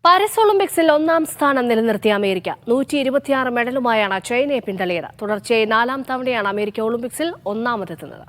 Paris ഒളിമ്പിക്സിൽ ഒന്നാം സ്ഥാനം നിലനിർത്തിയ അമേരിക്ക 126 മെഡലുമായാണ് ചൈനയെ പിന്തള്ളിയത്. തുടർച്ചയായി 4ാം തവണയാണ് അമേരിക്ക ഒളിമ്പിക്സിൽ ഒന്നാമതെത്തുന്നത്.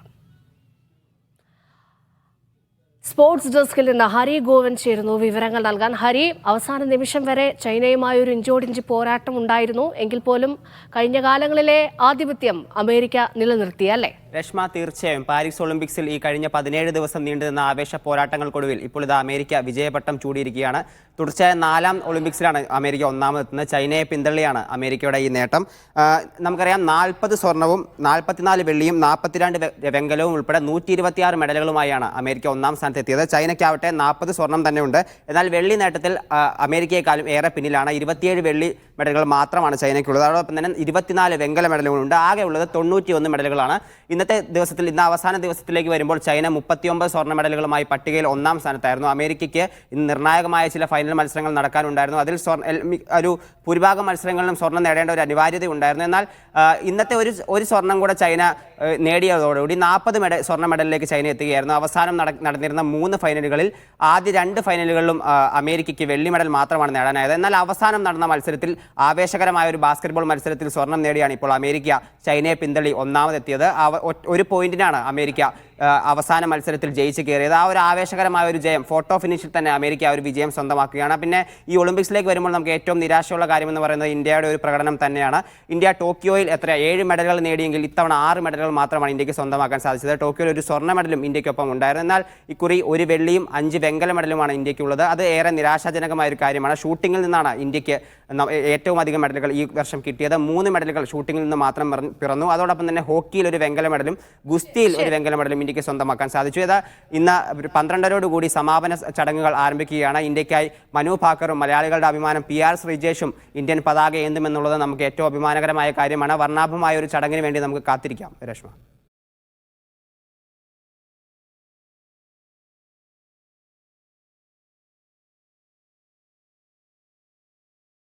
സ്പോർട്സ് ഡെസ്കിൽ നിന്ന് ഹരി ഗോവൻ ചേരുന്നു വിവരങ്ങൾ നൽകാൻ. ഹരി, അവസാന നിമിഷം വരെ ചൈനയുമായി ഒരു ഇഞ്ചോടിഞ്ച് പോരാട്ടം ഉണ്ടായിരുന്നു എങ്കിൽ പോലും കഴിഞ്ഞ കാലങ്ങളിലെ ആധിപത്യം അമേരിക്ക നിലനിർത്തിയല്ലേ? രശ്മ, തീർച്ചയായും പാരീസ് ഒളിമ്പിക്സിൽ ഈ കഴിഞ്ഞ 17 ദിവസം നീണ്ടുനിന്ന ആവേശ പോരാട്ടങ്ങൾക്കൊടുവിൽ ഇപ്പോൾ ഇത് അമേരിക്ക വിജയപട്ടം ചൂടിയിരിക്കുകയാണ്. തുടർച്ചയായ 4ാം ഒളിമ്പിക്സിലാണ് അമേരിക്ക ഒന്നാമതെത്തുന്നത്. ചൈനയെ പിന്തള്ളിയാണ് അമേരിക്കയുടെ ഈ നേട്ടം. നമുക്കറിയാം, 40 സ്വർണവും 44 വെള്ളിയും 42 വെങ്കലവും ഉൾപ്പെടെ 126 മെഡലുകളുമായാണ് അമേരിക്ക ഒന്നാം സ്ഥാനത്തെത്തിയത്. ചൈനയ്ക്കാവട്ടെ 40 സ്വർണം തന്നെ ഉണ്ട്. എന്നാൽ വെള്ളി നേട്ടത്തിൽ അമേരിക്കയെക്കാളും ഏറെ പിന്നിലാണ്. 27 വെള്ളി മെഡലുകൾ മാത്രമാണ് ചൈനയ്ക്കുള്ളത്. അതോടൊപ്പം തന്നെ 24 വെങ്കല മെഡലുകളുണ്ട്. ആകെ ഉള്ളത് 91 മെഡലുകളാണ്. ഇന്നത്തെ ദിവസത്തിൽ, ഇന്ന് അവസാന ദിവസത്തിലേക്ക് വരുമ്പോൾ ചൈന 39 സ്വർണ്ണ മെഡലുകളുമായി പട്ടികയിൽ ഒന്നാം സ്ഥാനത്തായിരുന്നു. അമേരിക്കയ്ക്ക് ഇന്ന് നിർണായകമായ ചില ഫൈനൽ മത്സരങ്ങൾ നടക്കാനുണ്ടായിരുന്നു. അതിൽ ഒരു ഭൂരിഭാഗം മത്സരങ്ങളിലും സ്വർണ്ണം നേടേണ്ട ഒരു അനിവാര്യത ഉണ്ടായിരുന്നു. എന്നാൽ ഇന്നത്തെ ഒരു സ്വർണം കൂടെ ചൈന നേടിയതോടുകൂടി 40 സ്വർണ്ണ മെഡലിലേക്ക് ചൈന എത്തുകയായിരുന്നു. അവസാനം നടന്നിരുന്ന 3 ഫൈനലുകളിൽ ആദ്യ 2 ഫൈനലുകളിലും അമേരിക്കയ്ക്ക് വെള്ളി മെഡൽ മാത്രമാണ് നേടാനായത്. എന്നാൽ അവസാനം നടന്ന മത്സരത്തിൽ, ആവേശകരമായ ഒരു ബാസ്കറ്റ്ബോൾ മത്സരത്തിൽ സ്വർണം നേടിയാണ് ഇപ്പോൾ അമേരിക്ക ചൈനയെ പിന്തള്ളി ഒന്നാമതെത്തിയത്. ഒരു പോയിന്റിനാണ് അമേരിക്ക അവസാന മത്സരത്തിൽ ജയിച്ച് കയറിയത്. ആ ഒരു ആവേശകരമായ ഒരു ജയം, ഫോട്ടോ ഫിനിഷിൽ തന്നെ അമേരിക്ക ഒരു വിജയം സ്വന്തമാക്കുകയാണ്. പിന്നെ ഈ ഒളിമ്പിക്സിലേക്ക് വരുമ്പോൾ നമുക്ക് ഏറ്റവും നിരാശയുള്ള കാര്യമെന്ന് പറയുന്നത് ഇന്ത്യയുടെ ഒരു പ്രകടനം തന്നെയാണ്. ഇന്ത്യ ടോക്കിയോയിൽ 7 മെഡലുകൾ നേടിയെങ്കിൽ ഇത്തവണ 6 മെഡലുകൾ മാത്രമാണ് ഇന്ത്യക്ക് സ്വന്തമാക്കാൻ സാധിച്ചത്. ടോക്കിയോയിൽ ഒരു സ്വർണ്ണ മെഡലും ഇന്ത്യക്കൊപ്പം ഉണ്ടായിരുന്നു. എന്നാൽ ഇക്കുറി ഒരു വെള്ളിയും 5 വെങ്കല മെഡലുമാണ് ഇന്ത്യക്കുള്ളത്. അത് ഏറെ നിരാശാജനകമായ ഒരു കാര്യമാണ്. ഷൂട്ടിങ്ങിൽ നിന്നാണ് ഇന്ത്യക്ക് ഏറ്റവും അധികം മെഡലുകൾ ഈ വർഷം കിട്ടിയത്. 3 മെഡലുകൾ ഷൂട്ടിങ്ങിൽ നിന്ന് മാത്രം പിറന്നു. അതോടൊപ്പം തന്നെ ഹോക്കിയിൽ ഒരു വെങ്കല മെഡലും ഗുസ്തിയിൽ ഒരു വെങ്കല മെഡലും ഇന്ത്യക്ക് സ്വന്തമാക്കാൻ സാധിച്ചു. ഇന്ന് 12:30 സമാപന ചടങ്ങുകൾ ആരംഭിക്കുകയാണ്. ഇന്ത്യക്കായി മനു ഭാക്കറും മലയാളികളുടെ അഭിമാനം PR ശ്രീജേഷും ഇന്ത്യൻ പതാക ഏന്തുമെന്നുള്ളത് നമുക്ക് ഏറ്റവും അഭിമാനകരമായ കാര്യമാണ്. വർണ്ണാഭമായ ഒരു ചടങ്ങിന് വേണ്ടി നമുക്ക് കാത്തിരിക്കാം. രശ്മ.